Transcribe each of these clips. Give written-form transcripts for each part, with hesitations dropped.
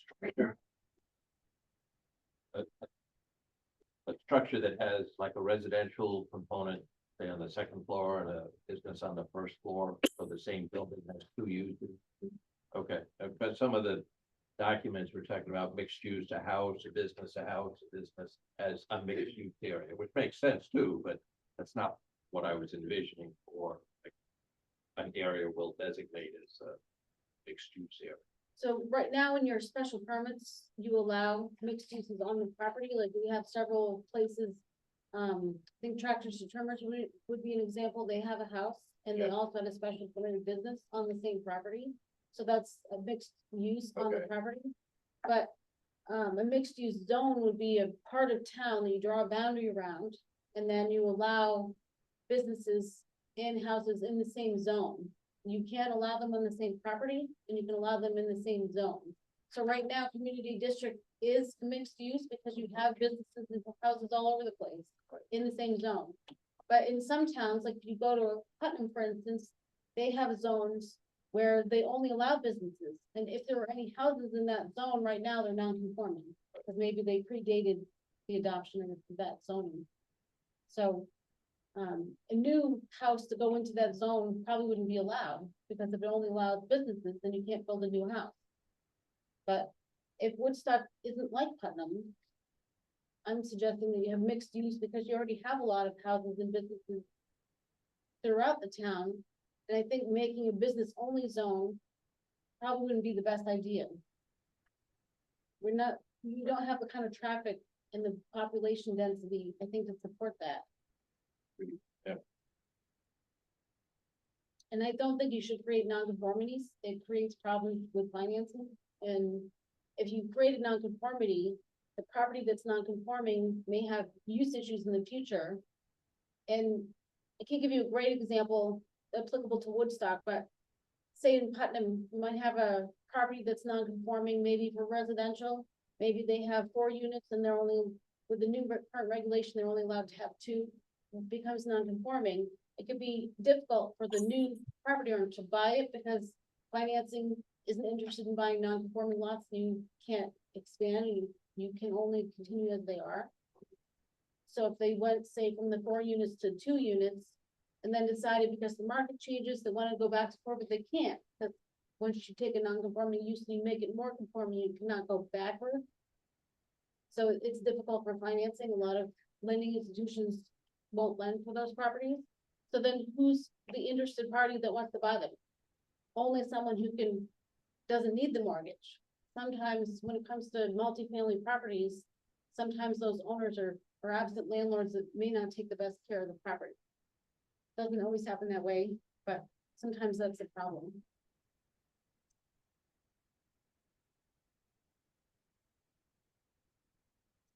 structure. A structure that has like a residential component, say on the second floor and a business on the first floor, so the same building has two uses. Okay, but some of the documents we're talking about mixed use, a house, a business, as a mixed use area, which makes sense too, but that's not what I was envisioning for like, an area we'll designate as a mixed use area. So right now in your special permits, you allow mixed uses on the property, like we have several places. I think Tractors to Terminals would be an example. They have a house and they Yeah. also had a special permitted business on the same property. So that's a mixed use on the Okay. property. But a mixed use zone would be a part of town that you draw a boundary around. And then you allow businesses and houses in the same zone. You can't allow them on the same property and you can allow them in the same zone. So right now, community district is mixed use because you have businesses and houses all over the place in the same zone. But in some towns, like if you go to Putnam, for instance, they have zones where they only allow businesses. And if there were any houses in that zone right now, they're non-conforming because maybe they predated the adoption of that zoning. So a new house to go into that zone probably wouldn't be allowed, because if it only allows businesses, then you can't build a new house. But if Woodstock isn't like Putnam, I'm suggesting that you have mixed use because you already have a lot of houses and businesses throughout the town. And I think making a business only zone probably wouldn't be the best idea. You don't have the kind of traffic and the population density, I think, to support that. Yeah. And I don't think you should create nonconformities. It creates problems with financing. And if you create a nonconformity, the property that's nonconforming may have use issues in the future. And I can give you a great example applicable to Woodstock, but say in Putnam, you might have a property that's nonconforming, maybe for residential. Maybe they have 4 units and they're only, with the new current regulation, they're only allowed to have 2. It becomes non-conforming. It could be difficult for the new property owner to buy it because financing isn't interested in buying non-conforming lots. You can't expand, you can only continue as they are. So if they went, say, from the 4 units to 2 units, and then decided because the market changes, they want to go back to 4, but they can't. Because once you take a non-conforming use and you make it more conforming, you cannot go backward. So it's difficult for financing. A lot of lending institutions won't lend for those properties. So then who's the interested party that wants to buy them? Only someone who doesn't need the mortgage. Sometimes when it comes to multifamily properties, sometimes those owners are absent landlords that may not take the best care of the property. Doesn't always happen that way, but sometimes that's a problem.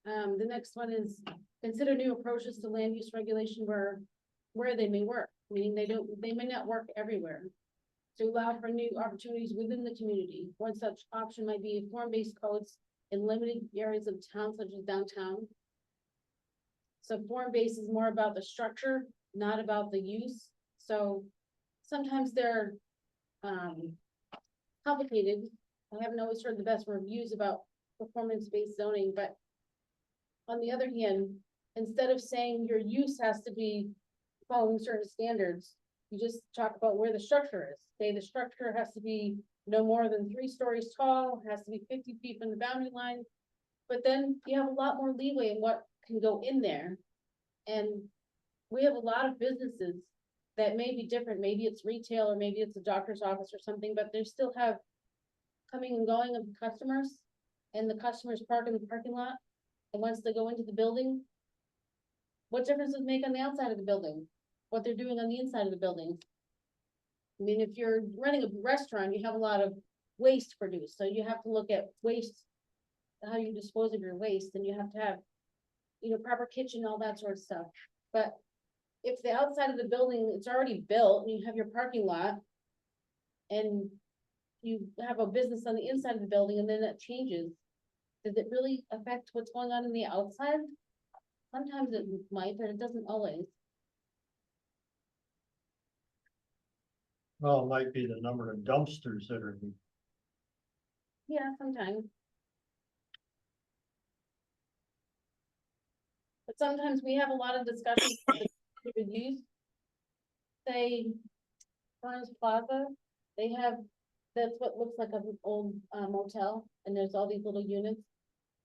The next one is consider new approaches to land use regulation where they may work, meaning they may not work everywhere. To allow for new opportunities within the community. One such option might be form-based codes in limited areas of town, such as downtown. So form-based is more about the structure, not about the use. So sometimes they're complicated. I haven't always heard the best reviews about performance-based zoning, but on the other hand, instead of saying your use has to be following certain standards, you just talk about where the structure is. Say the structure has to be no more than 3 stories tall, has to be 50 feet from the boundary line. But then you have a lot more leeway in what can go in there. And we have a lot of businesses that may be different. Maybe it's retail or maybe it's a doctor's office or something, but they still have coming and going of customers, and the customers park in the parking lot. And once they go into the building, what difference does it make on the outside of the building? What they're doing on the inside of the building? I mean, if you're running a restaurant, you have a lot of waste produced. So you have to look at waste, how you dispose of your waste, and you have to have, proper kitchen, all that sort of stuff. But if the outside of the building, it's already built and you have your parking lot and you have a business on the inside of the building and then that changes, does it really affect what's going on in the outside? Sometimes it might, but it doesn't always. Well, it might be the number of dumpsters that are. Yeah, sometimes. sometimes we have a lot of discussions with youth. Say, Burns Plaza, they have, that's what looks like an old motel, and there's all these little units.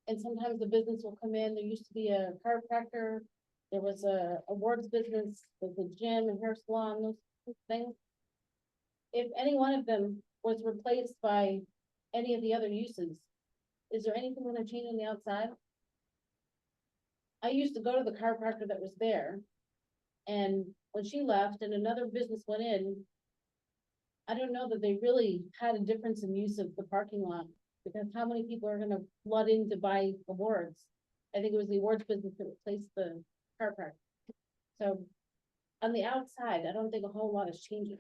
And sometimes the business will come in, there used to be a chiropractor, there was a awards business, there's a gym and hair salon, those things. If any one of them was replaced by any of the other uses, is there anything gonna change on the outside? I used to go to the chiropractor that was there. And when she left and another business went in, I don't know that they really had a difference in use of the parking lot. Because how many people are gonna flood in to buy awards? I think it was the awards business that replaced the chiropractor. So on the outside, I don't think a whole lot is changing.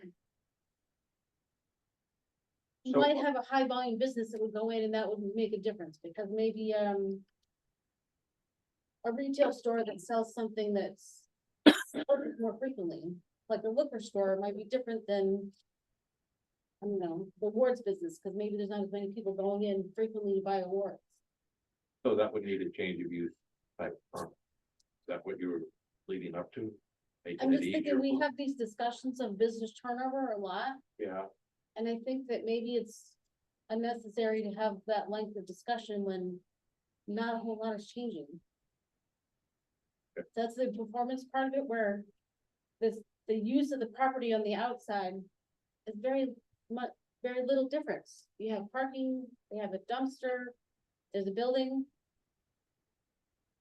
You So- might have a high volume business that would go in and that would make a difference, because maybe, a retail store that sells something that's ordered more frequently, like a liquor store might be different than, I don't know, the awards business, because maybe there's not as many people going in frequently to buy awards. So that would need a change of use type permit. Is that what you were leading up to? Making I'm it just easier thinking, we for- have these discussions of business turnover a lot, Yeah, and I think that maybe it's unnecessary to have that length of discussion when not a whole lot is changing. Okay. That's the performance part of it, where the use of the property on the outside is very little difference. You have parking, they have a dumpster, there's a building.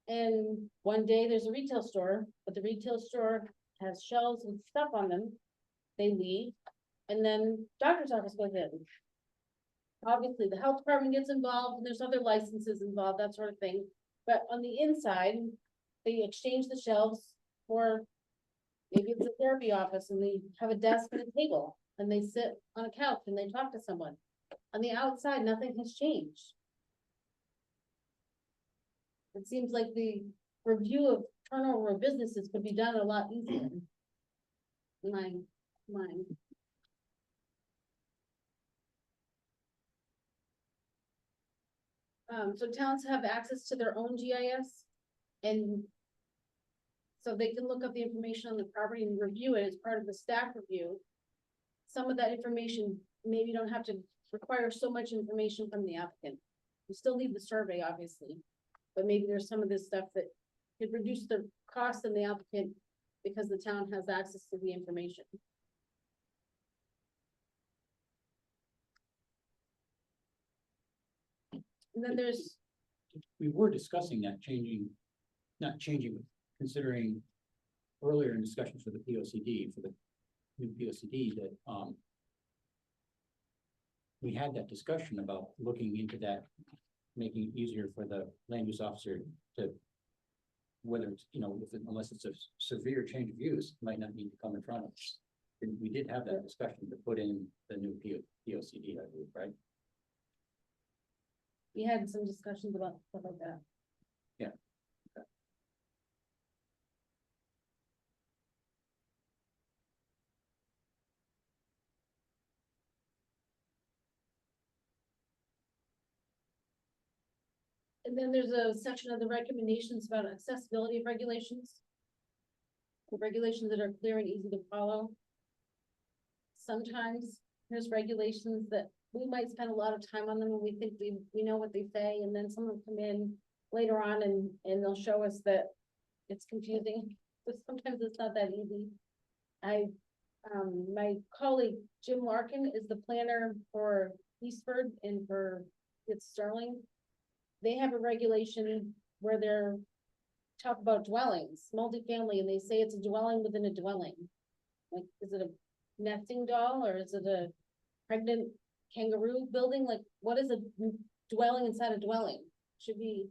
And one day there's a retail store, but the retail store has shelves with stuff on them. They leave, and then doctor's office goes in. Obviously, the health department gets involved, and there's other licenses involved, that sort of thing. But on the inside, they exchange the shelves for, maybe it's a therapy office, and they have a desk and a table, and they sit on a couch and they talk to someone. On the outside, nothing has changed. It seems like the review of turnover of businesses could be done a lot easier. Mine. So towns have access to their own GIS, and so they can look up the information on the property and review it as part of the staff review. Some of that information, maybe don't have to require so much information from the applicant. You still need the survey, obviously, but maybe there's some of this stuff that could reduce the cost in the applicant because the town has access to the information. And then there's, We were discussing that changing, not changing, considering earlier in discussions for the POCD, for the new POCD, that, we had that discussion about looking into that, making it easier for the land use officer to, whether it's, unless it's a severe change of use, might not need to come in front of us. And we did have that discussion to put in the new POCD, I believe, right? we had some discussions about stuff like that. Yeah. Okay. And then there's a section of the recommendations about accessibility of regulations. The regulations that are clear and easy to follow. Sometimes there's regulations that we might spend a lot of time on them and we think we know what they say, and then someone will come in later on and they'll show us that it's confusing, but sometimes it's not that easy. My colleague Jim Larkin is the planner for Eastford and for it's Sterling. They have a regulation where they're talk about dwellings, multifamily, and they say it's a dwelling within a dwelling. Like, is it a nesting doll or is it a pregnant kangaroo building? Like, what is a dwelling inside a dwelling? Should be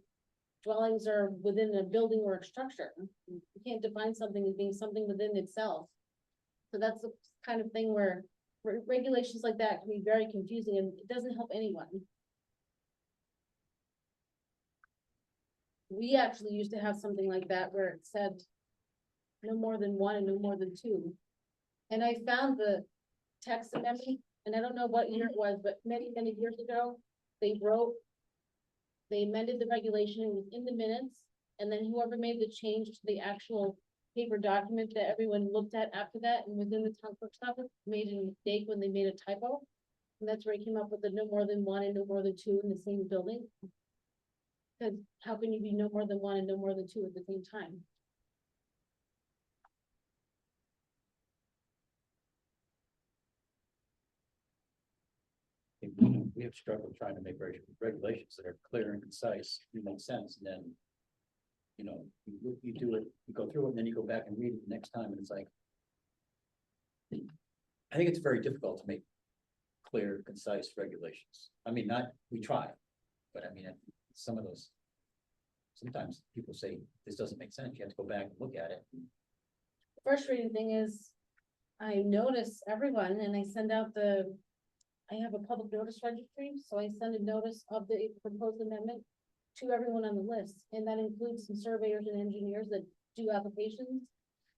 dwellings are within a building or a structure. You can't define something as being something within itself. So that's the kind of thing where regulations like that can be very confusing and it doesn't help anyone. We actually used to have something like that where it said no more than one and no more than two. And I found the text amendment, and I don't know what year it was, but many, many years ago, they amended the regulation, it was in the minutes, And then whoever made the change to the actual paper document that everyone looked at after that and within the town clerk's office made a mistake when they made a typo. And that's where he came up with the no more than one and no more than two in the same building. Cause how can you be no more than one and no more than two at the same time? We have struggled trying to make regulations that are clear and concise, and make sense, and then. You do it, you go through it, and then you go back and read it the next time, and it's like. I think it's very difficult to make clear, concise regulations. I mean, we try, but I mean, some of those. Sometimes people say, this doesn't make sense, you have to go back and look at it. Frustrating thing is, I notice everyone and I send out I have a public notice registry, so I send a notice of the proposed amendment to everyone on the list, and that includes some surveyors and engineers that do applications.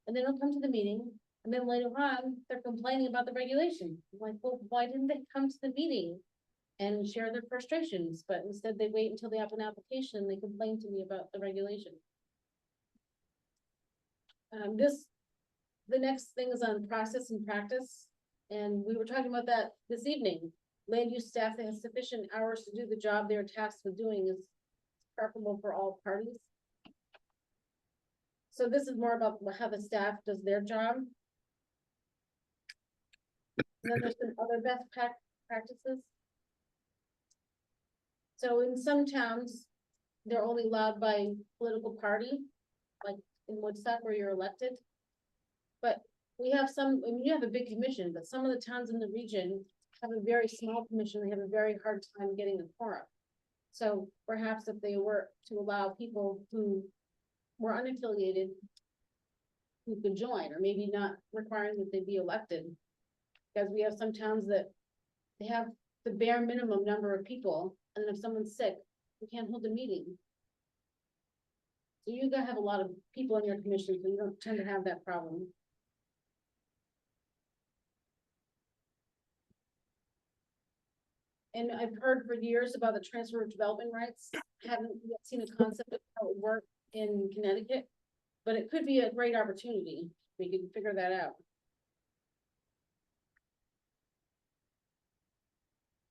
And then they'll come to the meeting, and then later on, they're complaining about the regulation. I'm like, well, why didn't they come to the meeting and share their frustrations? But instead they wait until they have an application and they complain to me about the regulation. The next thing is on process and practice, and we were talking about that this evening. Land use staff that has sufficient hours to do the job they are tasked with doing is preferable for all parties. So this is more about how the staff does their job. And then there's some other best practices. So in some towns, they're only allowed by political party, like in Woodstock where you're elected. But we have some, I mean, you have a big commission, but some of the towns in the region have a very small commission. They have a very hard time getting a quorum. So perhaps if they were to allow people who were unaffiliated who could join, or maybe not requiring that they be elected. Because we have some towns that they have the bare minimum number of people, and then if someone's sick, we can't hold a meeting. So you gotta have a lot of people on your commission, so you don't tend to have that problem. And I've heard for years about the transfer of development rights. Haven't yet seen a concept of how it would work in Connecticut, but it could be a great opportunity. We could figure that out.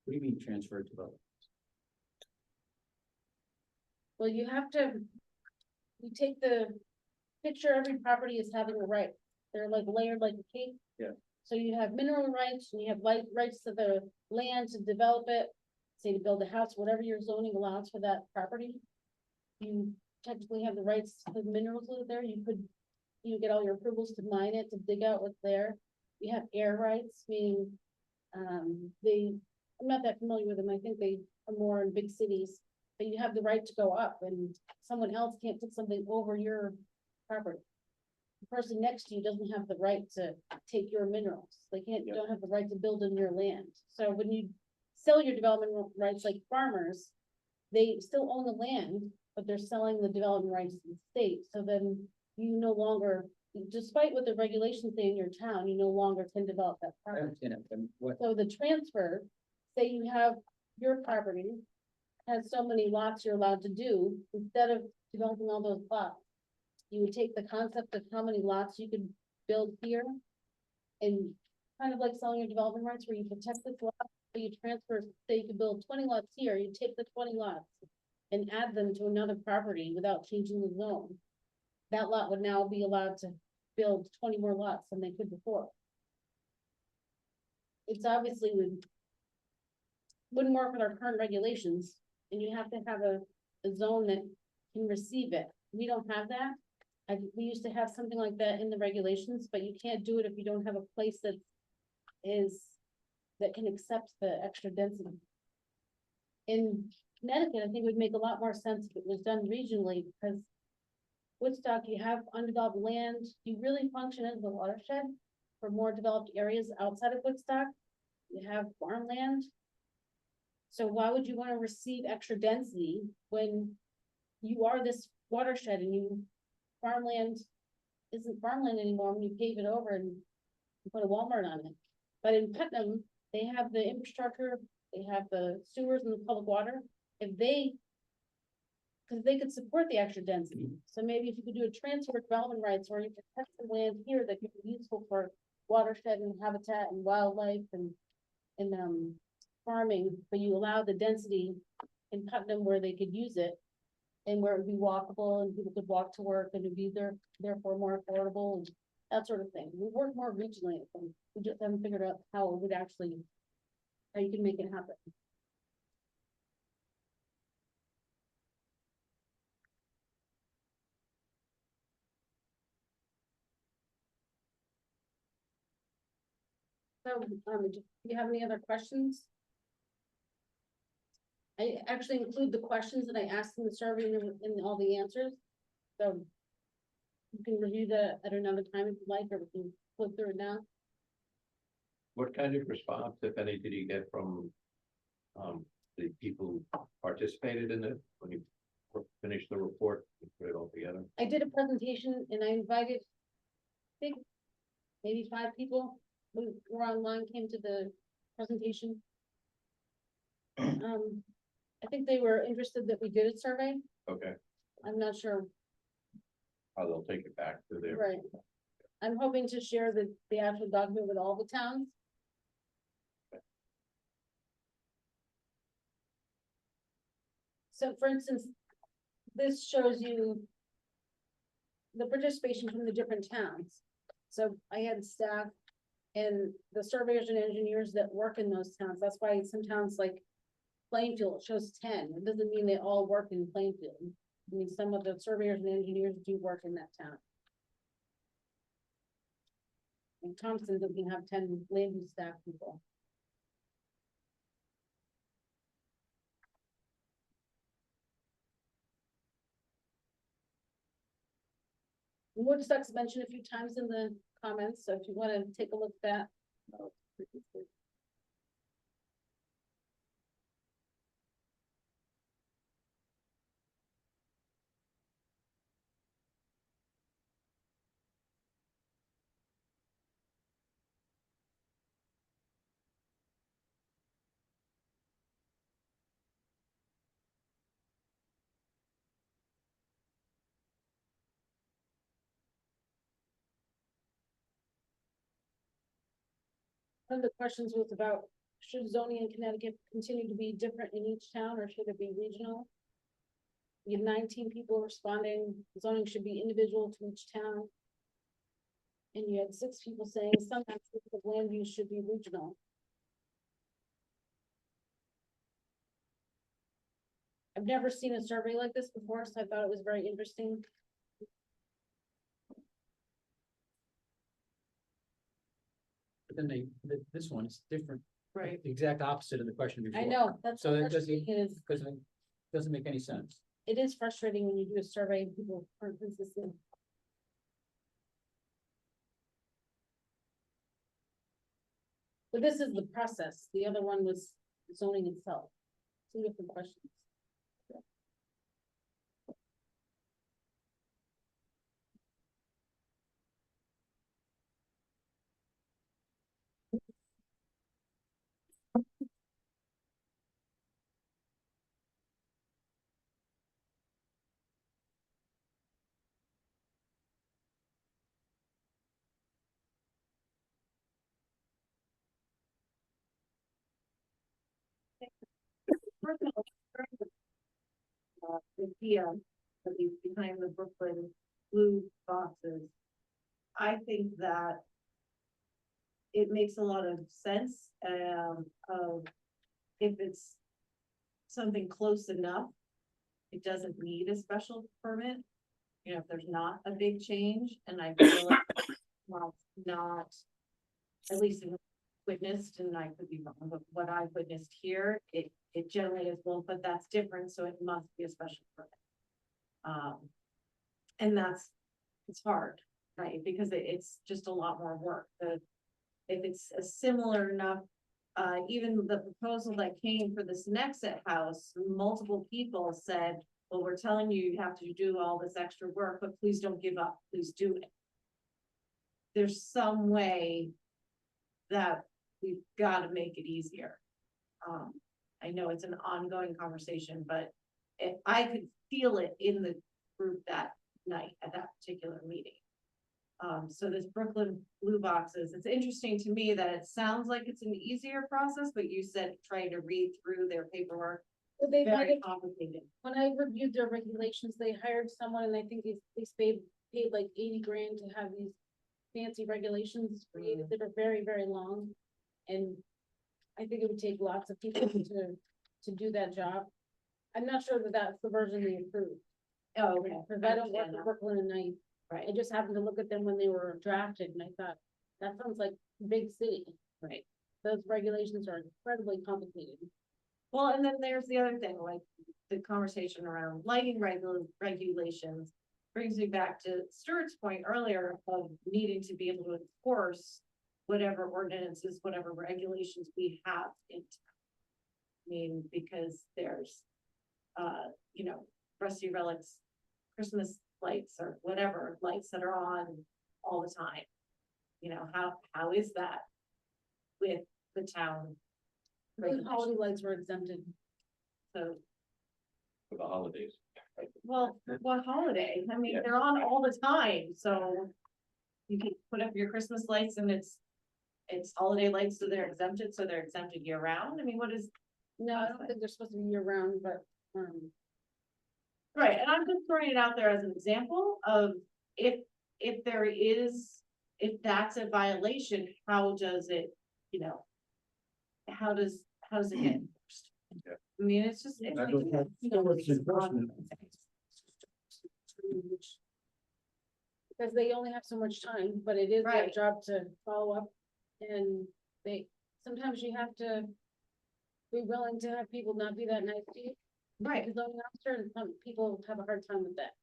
What do you mean transfer to vote? Well, you take the picture, every property is having a right. They're like layered like a cake. Yeah. So you have mineral rights and you have rights to the land to develop it, say to build a house, whatever your zoning allows for that property. You technically have the rights to the minerals that are there. You could, get all your approvals to mine it, to dig out what's there. You have air rights, meaning, I'm not that familiar with them. I think they are more in big cities, but you have the right to go up and someone else can't put something over your property. The person next to you doesn't have the right to take your minerals. They don't have the right to build on your land. So when you sell your development rights, like farmers, they still own the land, but they're selling the development rights to the state. So then you no longer, despite what the regulations say in your town, you no longer can develop that I property. understand it, and what, So the transfer, say you have your property has so many lots you're allowed to do, instead of developing all those lots, you would take the concept of how many lots you could build here and kind of like selling your development rights where you protect this lot, but you transfer, say you could build 20 lots here, you take the 20 lots and add them to another property without changing the zone. That lot would now be allowed to build 20 more lots than they could before. It's obviously wouldn't work with our current regulations, and you have to have a zone that can receive it. We don't have that. We used to have something like that in the regulations, but you can't do it if you don't have a place that can accept the extra density. In Connecticut, I think it would make a lot more sense if it was done regionally, because Woodstock, you have undeveloped land, you really function as a watershed for more developed areas outside of Woodstock. You have farmland. So why would you want to receive extra density when you are this watershed and farmland isn't farmland anymore when you pave it over and you put a Walmart on it? But in Putnam, they have the infrastructure, they have the sewers and the public water. If they Cause they could support the extra density, so maybe if you could do a transfer of development rights, or you protect the land here that could be useful for watershed and habitat and wildlife and farming, but you allow the density in Putnam where they could use it. And where it would be walkable and people could walk to work and it'd be therefore more affordable and that sort of thing. We work more regionally, I think. We just haven't figured out how it would actually, how you can make it happen. So, do you have any other questions? I actually include the questions that I asked in the survey and all the answers, so. You can review that at another time if you like, or we can flip through it now. What kind of response, if any, did you get from the people who participated in it when you finished the report, and put it all together? I did a presentation and I invited, I think, maybe 5 people who were online, came to the presentation. I think they were interested that we did a survey. Okay, I'm not sure, how they'll take it back to their. right. I'm hoping to share the actual document with all the towns. So for instance, this shows you the participation from the different towns. So I had staff and the surveyors and engineers that work in those towns. That's why some towns like Plainfield shows 10. It doesn't mean they all work in Plainfield. I mean, some of the surveyors and engineers do work in that town. And Thompson doesn't have 10 land use staff people. Woodstock's mentioned a few times in the comments, so if you want to take a look at that. One of the questions was about, should zoning in Connecticut continue to be different in each town, or should it be regional? You had 19 people responding, zoning should be individual to each town. And you had 6 people saying some aspects of land use should be regional. I've never seen a survey like this before, so I thought it was very interesting. But then this one is different. Right. The exact opposite of the question before. I know, that's So so that frustrating. because it doesn't make any sense. It is frustrating when you do a survey and people aren't consistent. But this is the process. The other one was zoning itself. 2 different questions. The Kia, at least behind the Brooklyn blue boxes. I think that it makes a lot of sense, of if it's something close enough, it doesn't need a special permit. You know, if there's not a big change, and I feel like, well, not, at least in witnessed, and I could be wrong, but what I witnessed here, it generally is, well, but that's different, so it must be a special permit. And it's hard, right, because it's just a lot more work. If it's a similar enough, even the proposal that came for this Nexit house, multiple people said, well, we're telling you, you have to do all this extra work, but please don't give up, please do it. There's some way that we've got to make it easier. I know it's an ongoing conversation, but I could feel it in the group that night at that particular meeting. So this Brooklyn blue boxes, it's interesting to me that it sounds like it's an easier process, but you said trying to read through their paperwork, But they might very have, complicated. when I reviewed their regulations, they hired someone and I think they paid like 80 grand to have these fancy regulations created that are very, very long. And I think it would take lots of people to do that job. I'm not sure that that's the version they approved, Oh, okay. because I don't work understand in that. Brooklyn and I just happened to look at them when they were drafted and I thought, that sounds like big city. Right. Those regulations are incredibly complicated. Well, and then there's the other thing, like the conversation around lighting regulations brings me back to Stuart's point earlier of needing to be able to enforce whatever ordinances, whatever regulations we have in town. I mean, because there's, Rusty Relics, Christmas lights or whatever, lights that are on all the time. How is that with the town? The holiday lights were exempted. So, For the holidays. well, what holiday? I mean, Yeah. they're on all the time, so you can put up your Christmas lights and it's holiday lights, so they're exempted year round. I mean, what is, No, I don't think they're supposed to be year round, but, right, and I'm just throwing it out there as an example of if that's a violation, how does it, how does it get enforced? Yeah. I mean, it's just. I don't have- it's enforcement. because they only have so much time, but it is their Right. job to follow up. And sometimes you have to be willing to have people not be that nice to you. Right, The zoning officer, and some people have a hard time with that.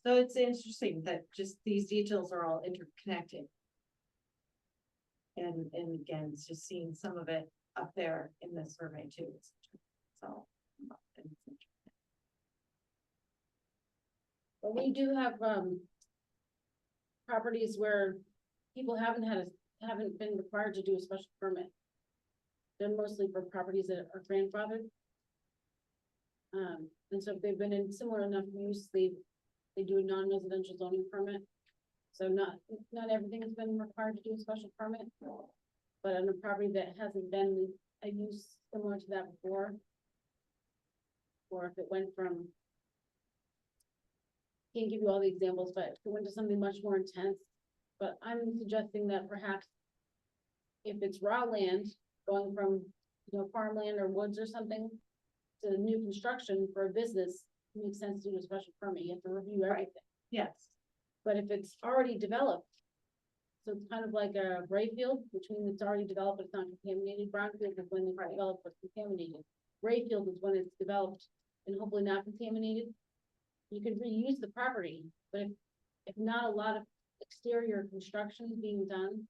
so it's interesting that just these details are all interconnected. And again, it's just seeing some of it up there in this survey too. So. But we do have, properties where people haven't been required to do a special permit. They're mostly for properties that are grandfathered. And so if they've been in similar enough use, they do a non-residential zoning permit. So not everything has been required to do a special permit. But on a property that hasn't been a use similar to that before. Or if it went from, can't give you all the examples, but if it went to something much more intense. But I'm suggesting that perhaps if it's raw land going from, farmland or woods or something to new construction for a business, it makes sense to do a special permit. You have to review everything. Yes, But if it's already developed, so it's kind of like a gray field, which means it's already developed, it's not contaminated. Brownfield is when it's developed, but contaminated. Gray field is when it's developed and hopefully not contaminated. You can reuse the property, but if not a lot of exterior construction being done,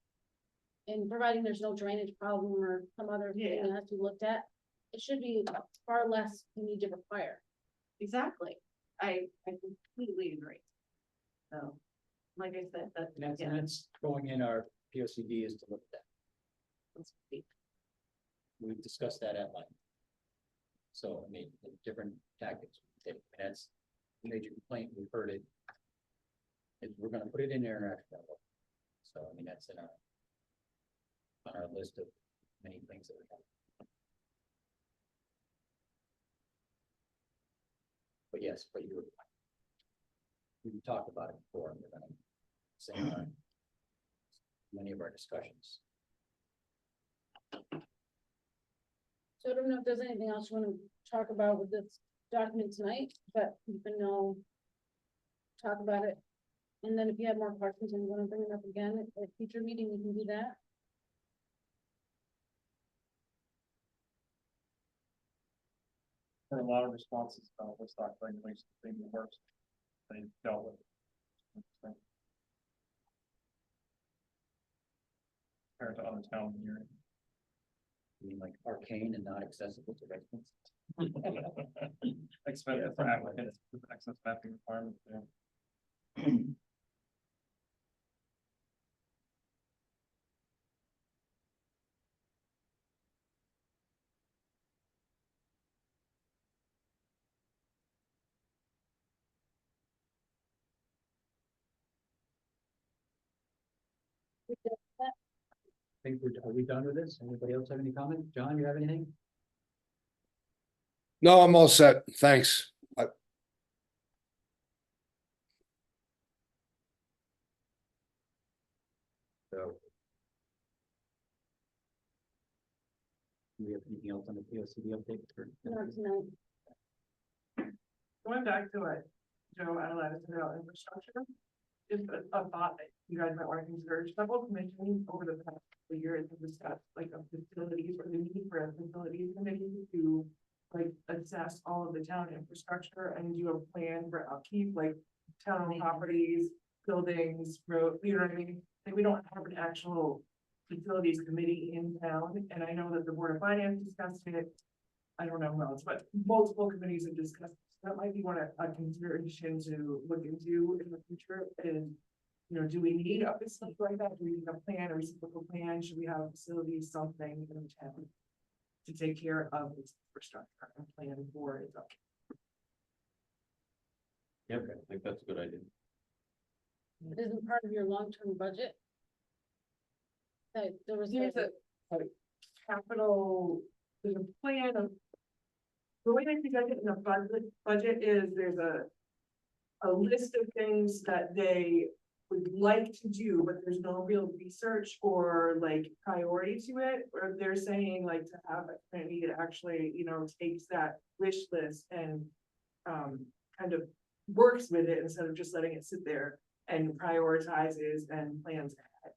and providing there's no drainage problem or some other thing that has to be looked at, it should be far less you need to require. exactly. I completely agree. So, like I said, And that's going in our P O C D is to look at that. that's great. We've discussed that at length. So, I mean, the different tactics, we take, and that's a major complaint, we've heard it. We're gonna put it in there. So, I mean, that's on our list of many things that we have. But yes, we talked about it before, and we're gonna say in many of our discussions. So I don't know if there's anything else you want to talk about with this document tonight, but you can talk about it. And then if you have more questions and you want to bring it up again at a future meeting, you can do that. For a lot of responses about the stock regulations being the worst they dealt with. Compared to other towns in your. I mean, like arcane and not accessible to residents. Expensive for applicants with excess mapping requirements, yeah. Are we done with this? Anybody else have any comment? John, you have anything? No, I'm all set. Thanks. So. Do we have anything else on the POCD update? Not tonight. Going back to what Joe outlined about infrastructure, just a thought that you guys might want to consider. Several commissions over the past couple of years have discussed like a facilities or the need for a facilities committee to like assess all of the town infrastructure and do a plan for upkeep, like town properties, buildings, road, you know what I mean? Like we don't have an actual facilities committee in town, and I know that the Board of Finance discussed it. I don't know who else, but multiple committees have discussed, that might be one a consideration to look into in the future. And, you know, do we need a facility like that? Do we need a plan, a reciprocal plan? Should we have a facility, something in the town to take care of its infrastructure and plan for its upkeep? Yep, I think that's a good idea. It isn't part of your long-term budget. There was. There's a capital, there's a plan of. The way I think I get in a budget is there's a list of things that they would like to do, but there's no real research or like priority to it, or they're saying like to have a committee that actually, you know, takes that wish list and kind of works with it instead of just letting it sit there and prioritizes and plans ahead.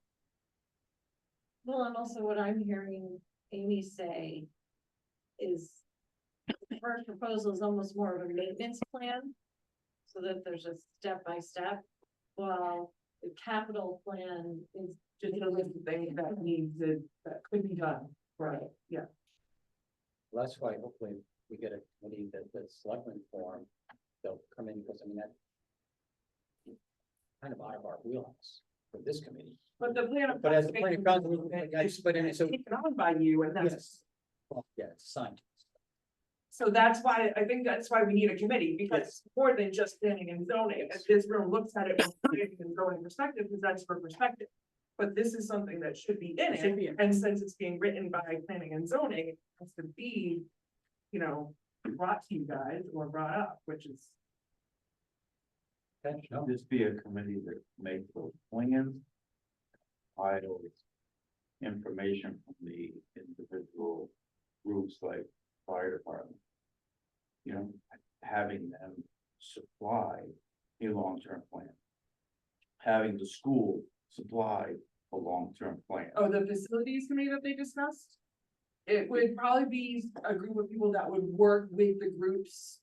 Well, and also what I'm hearing Amy say is the first proposal is almost more of a maintenance plan. So that there's a step by step, while the capital plan is Just a list of things that need to, that could be done, right, yeah. Well, that's why hopefully we get a committee that selectmen form, they'll come in, because I mean, that. Kind of out of our wheelhouse for this committee. But the plan of. But as a plan of but in so. Taken on by you, and that's, Yes. Well, yeah, it's signed. so that's why, I think that's why we need a committee, because it's more than just planning and zoning, as this room looks at it from planning and zoning perspective, because that's for perspective. But this is something that should be in Should be it, in. and since it's being written by planning and zoning, it has to be, you know, brought to you guys or brought up, which is. No, This be a committee that makes those plans. Files information from the individual groups like fire department. You know, having them supply a long-term plan. Having the school supply a long-term plan. Oh, the facilities committee that they discussed? It would probably be a group of people that would work with the groups.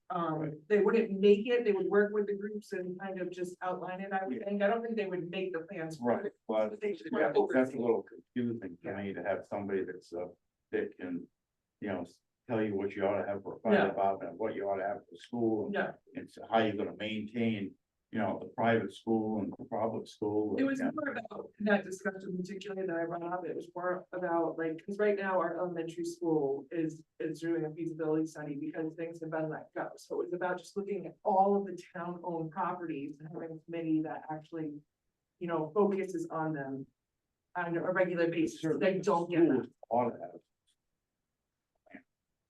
They wouldn't make it, they would work with the groups and kind of just outline it, I would think. I don't think they would make the plans. for Right, it, but but they just yeah, wanna that's a oversee. little confusing to me to have somebody that's that can, you know, tell you what you ought to have for a fire Yeah. department, what you ought to have for the school. Yeah, And so how you're gonna maintain, you know, the private school and the public school. it was and- more about that discussion particularly that I brought up. It was more about like, because right now our elementary school is doing a feasibility study because things have been let go. So it was about just looking at all of the town-owned properties and having a committee that actually, you know, focuses on them on a regular basis, so they don't get Schools that. ought to have.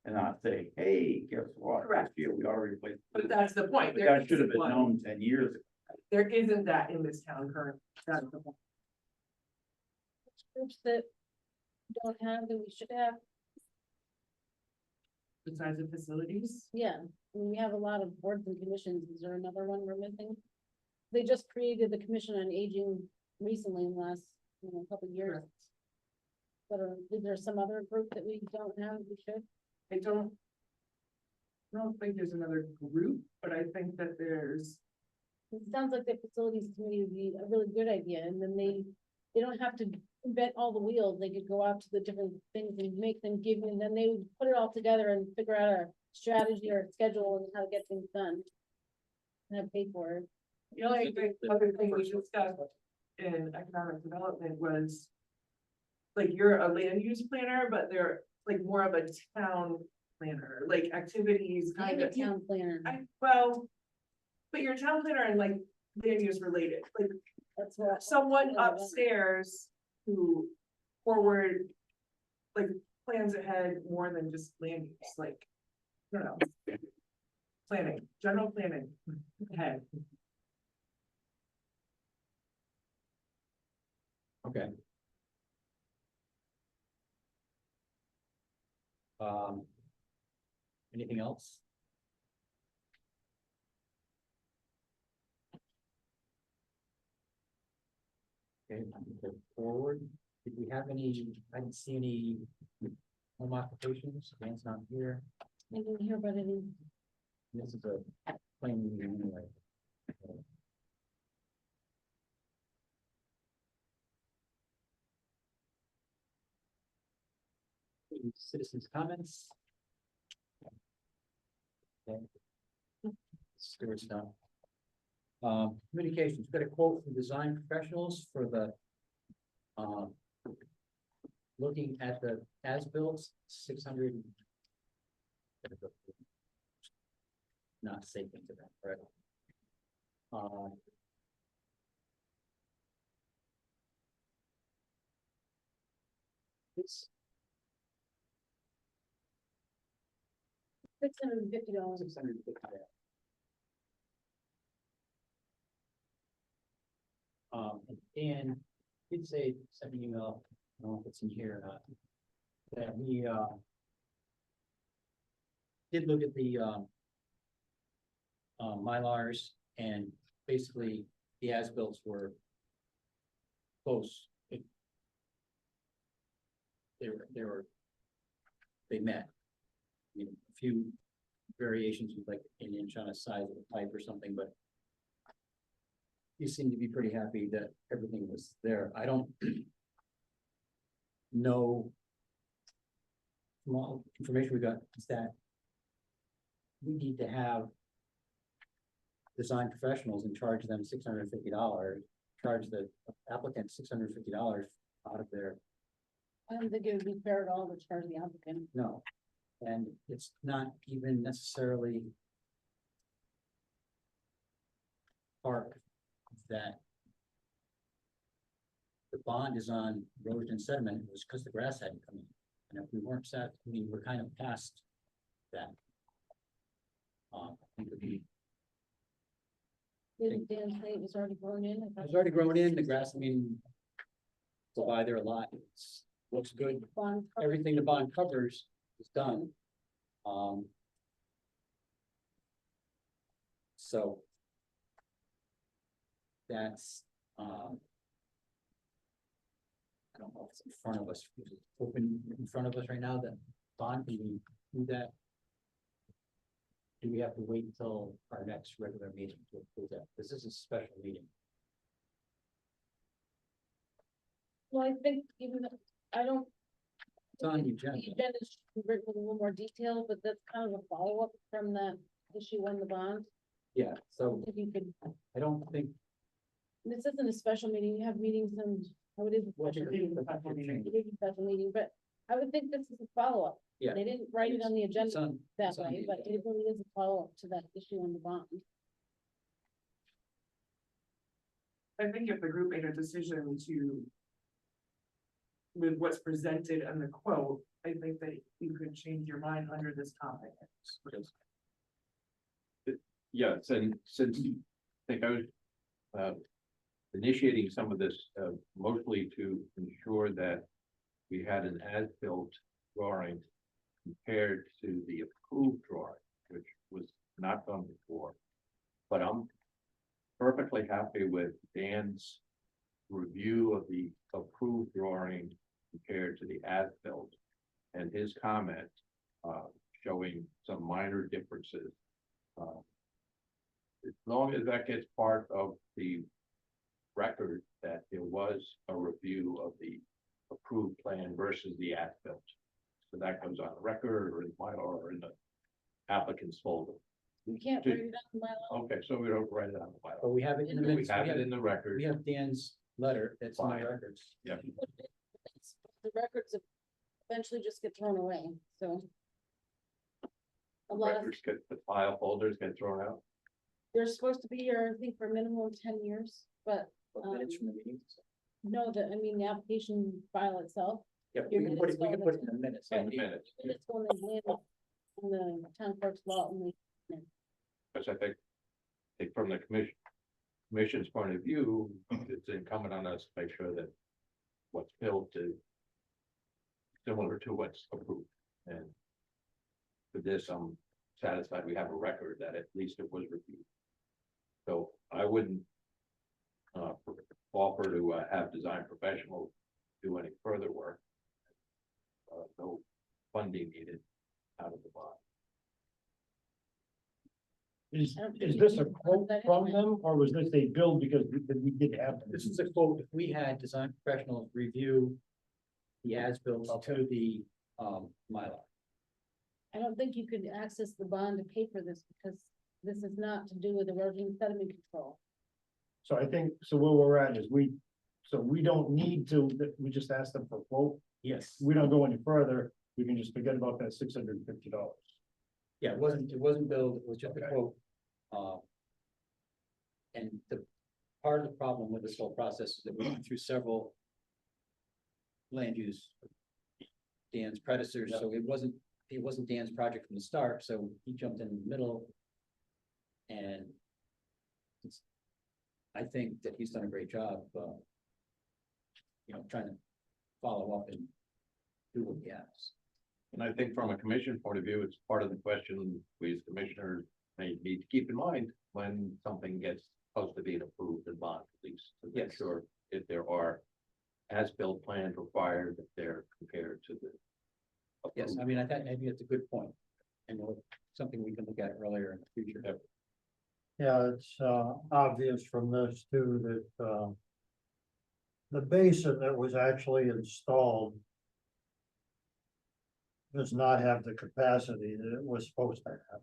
And not say, hey, guess what? Correct. This year we already replaced. But that's the point. But There that should have isn't been one. known 10 years ago. There isn't that in this town currently. That's the point. Groups that don't have, that we should have. Besides the facilities. Yeah, I mean, we have a lot of boards and commissions. Is there another one we're missing? They just created the Commission on Aging recently in the last, couple of years. But is there some other group that we don't have, we should? I don't think there's another group, but I think that there's, It sounds like the facilities committee would be a really good idea, and then they don't have to invent all the wheels. They could go out to the different things and make them give, and then they would put it all together and figure out a strategy or a schedule and how to get things done. And have paid for it. the only other thing we discussed in economic development was. Like you're a land use planner, but they're like more of a town planner, like activities I'm kind a of. town planner. Well, but you're a town planner and like land use related, like That's what. someone Yeah, I know. upstairs who forward, like, plans ahead more than just land use, like, I don't know. Planning, general planning ahead. Okay. Anything else? Okay, go forward. Did we have any, I didn't see any home occupations, Dan's not here. I didn't hear about any. This is a plain meeting anyway. Citizens' comments. Okay. Stuart's done. Communications, got a quote from design professionals for the looking at the as-built 600. Not safe into that, right? It's $650. 650. And did say, send an email, I don't know if it's in here or not, that we, did look at the, Mylars, and basically the as-bills were close. They met. I mean, a few variations with like an inch on a size of a pipe or something, but you seem to be pretty happy that everything was there. I don't know. From all information we got is that we need to have design professionals and charge them $650, charge the applicant $650 out of their, I don't think it would be fair at all to charge the applicant. no. And it's not even necessarily part that the bond is on erosion and sediment, it was because the grass hadn't come in. And if we weren't set, I mean, we're kind of past that. I think it would be, Didn't Dan say it was already grown in? it was already grown in, the grass, I mean, go by there a lot, it's, looks good, Bond cover- everything the bond covers is done. So that's, I don't know if it's in front of us, is it open in front of us right now, that bond, can we do that? Do we have to wait until our next regular meeting to approve that? This is a special meeting. Well, I think even though, I don't. It's on the The agenda. agenda should be written with a little more detail, but that's kind of a follow-up from that issue on the bond. Yeah, so If you could, I don't think. this isn't a special meeting, you have meetings and, oh, it is a Well, special it is meeting. a special meeting. It is a special meeting, but I would think this is a follow-up. Yeah. They didn't write it on the It's agenda on- that it's on way, the but it really is a follow-up to that issue on the bond. I think if the group made a decision to. With what's presented and the quote, I think that you could change your mind under this topic. Yes, and since I think I was initiating some of this mostly to ensure that we had an as-built drawing compared to the approved drawing, which was not done before. But I'm perfectly happy with Dan's review of the approved drawing compared to the as-built and his comment showing some minor differences. As long as that gets part of the record that there was a review of the approved plan versus the as-built. So that comes on the record or in my or in the applicant's folder. You can't Did- write it on my law. Okay, so we don't write it on the But file. we have it in the We minutes. have it in the record. We have Dan's letter that's on Fine. the records. Yep. The records eventually just get thrown away, so. A lot of, Records get, the file folders get thrown out. they're supposed to be here, I think, for a minimum of 10 years, but Minutes from the meetings. No, I mean, the application file itself. Yeah, Your we can put it, we minutes can put it in the minutes. Right. In the minutes, You just go in the land, on the town clerk's law and because I think from the commission's point of view, it's incumbent on us to make sure that what's built is similar to what's approved, and for this, I'm satisfied we have a record that at least it was reviewed. So I wouldn't offer to have design professionals do any further work. No funding needed out of the box. Is, I don't think is you this need a to quote that from anyway. them, or was this a bill because we did have them? This is a quote, if we had design professionals review the as-built to the, Mylar. I don't think you could access the bond to pay for this because this is not to do with erosion sediment control. So I think, so where we're at is so we don't need to, we just ask them for a quote. Yes. We don't go any further, we can just forget about that $650. Yeah, it wasn't billed, it was just a Okay. quote. And the part of the problem with this whole process is that we went through several land use Dan's predecessors, so it wasn't Dan's project from the start, so he jumped in the middle. And I think that he's done a great job, trying to follow up and do what he has. And I think from a commission point of view, it's part of the question we as commissioners may need to keep in mind when something gets close to being approved in bond, at least to make Yes. sure if there are as-built plans required, that they're compared to the. Yes, I mean, I thought maybe it's a good point, and something we can look at earlier in the future. Yeah, it's obvious from this too that the basin that was actually installed does not have the capacity that it was supposed to have.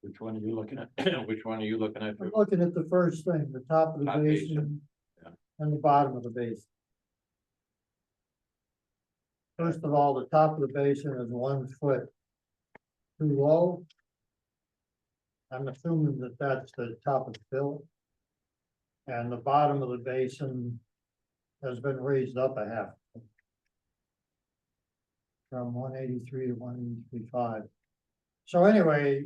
Which one are you looking at? Which one are you looking at? I'm looking at the first thing, the top of the Top basin, basin yeah. and the bottom of the basin. First of all, the top of the basin is 1 foot too low. I'm assuming that that's the top of the fill. And the bottom of the basin has been raised up a half. From 183 to 183.5. So anyway,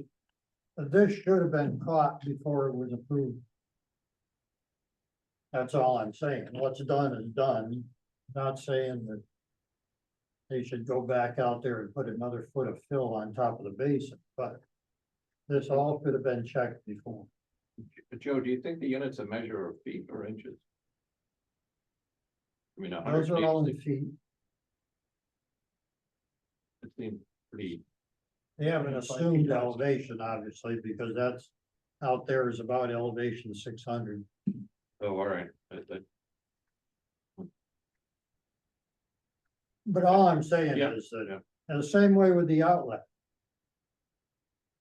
this should have been caught before it was approved. That's all I'm saying. What's done is done. Not saying that they should go back out there and put another foot of fill on top of the basin, but this all could have been checked before. Joe, do you think the units a measure of feet or inches? I mean, Those are 100 only feet, feet. it seems pretty, They haven't assumed elevation, obviously, because that's out there is about elevation 600. oh, all right. But all I'm saying Yeah, is that, yeah. and the same way with the outlet.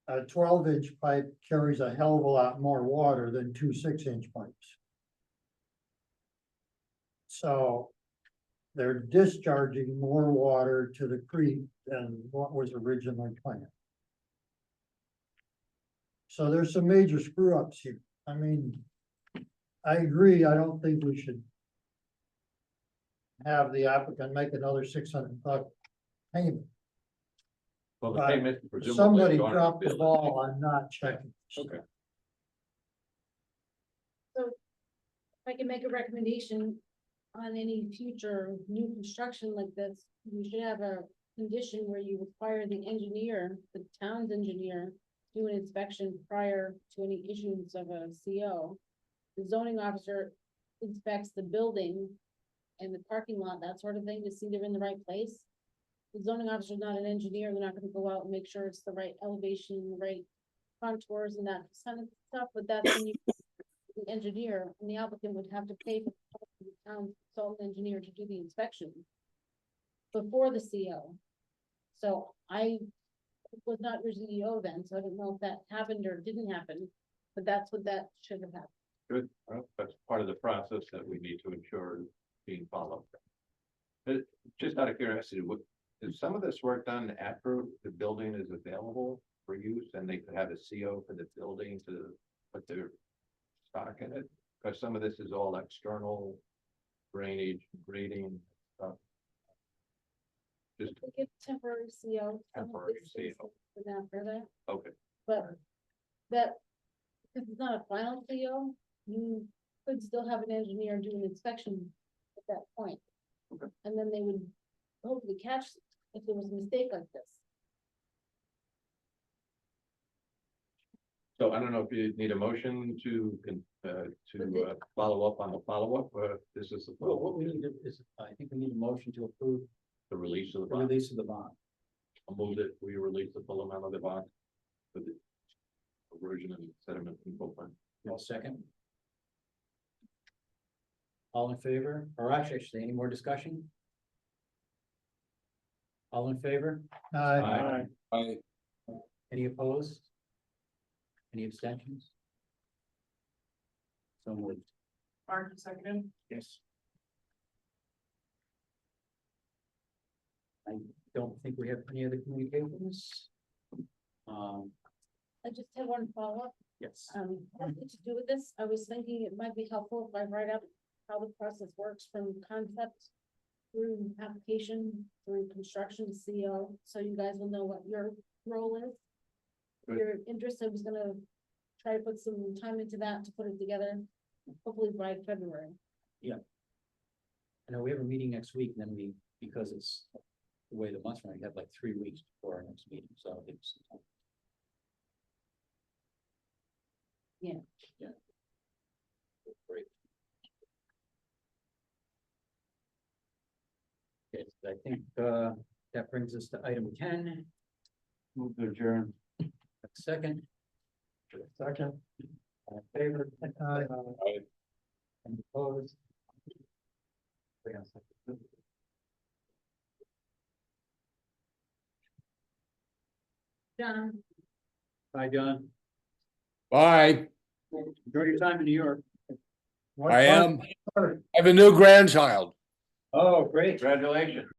A 12-inch pipe carries a hell of a lot more water than 2 6-inch pipes. So they're discharging more water to the creek than what was originally planned. So there's some major screw ups here. I mean, I agree, I don't think we should have the applicant make another $600 payment. Well, the But payment presumably. Somebody is on dropped the bill. ball on not checking. Okay. If I can make a recommendation on any future new construction like this, you should have a condition where you require the engineer, the town's engineer, do an inspection prior to any issuance of a CO. The zoning officer inspects the building and the parking lot, that sort of thing, to see they're in the right place. The zoning officer is not an engineer, they're not gonna go out and make sure it's the right elevation, the right contours and that kind of stuff, but that's when you, the engineer and the applicant would have to pay for the town consultant engineer to do the inspection before the CO. So I was not your CEO then, so I don't know if that happened or didn't happen, but that's what that should have happened. Good, well, that's part of the process that we need to ensure is being followed. But just out of curiosity, is some of this work done after the building is available for use and they could have a CO for the building to put their stock in it? because some of this is all external drainage, grading stuff. Just, We get temporary CO. some of Temporary this is CO. For that, for that, okay, but that, if it's not a final CO, you could still have an engineer do an inspection at that point. Okay. And then they would hopefully catch if there was a mistake like this. so I don't know if you need a motion to follow up on the follow-up, or this is the, Well, what we need is, I think we need a motion to approve the release of the the bond. release of the bond. I'll move that we release the full amount of the bond for the erosion and sediment control plan. All second. All in favor, or actually, any more discussion? All in favor? Aye. Any opposed? Any abstentions? So moved. Mark, seconded. Yes. I don't think we have any other communications. I just have one follow-up. Yes. Nothing to do with this. I was thinking it might be helpful if I write up how the process works from concept through application, through construction, CO, so you guys will know what your role is. If Good. you're interested, I was gonna try to put some time into that to put it together, hopefully by February. I know we have a meeting next week, and then we, because it's the way the month's running, we have like 3 weeks before our next meeting, so I think it's. Yeah. Yeah. Great. Okay, I think, that brings us to item 10, Move to adjourn. second, Second. all in favor, Aye. any opposed? John? Hi, John. Bye. Enjoy your time in New York. What I part- am. I have a new grandchild. Oh, great. Congratulations.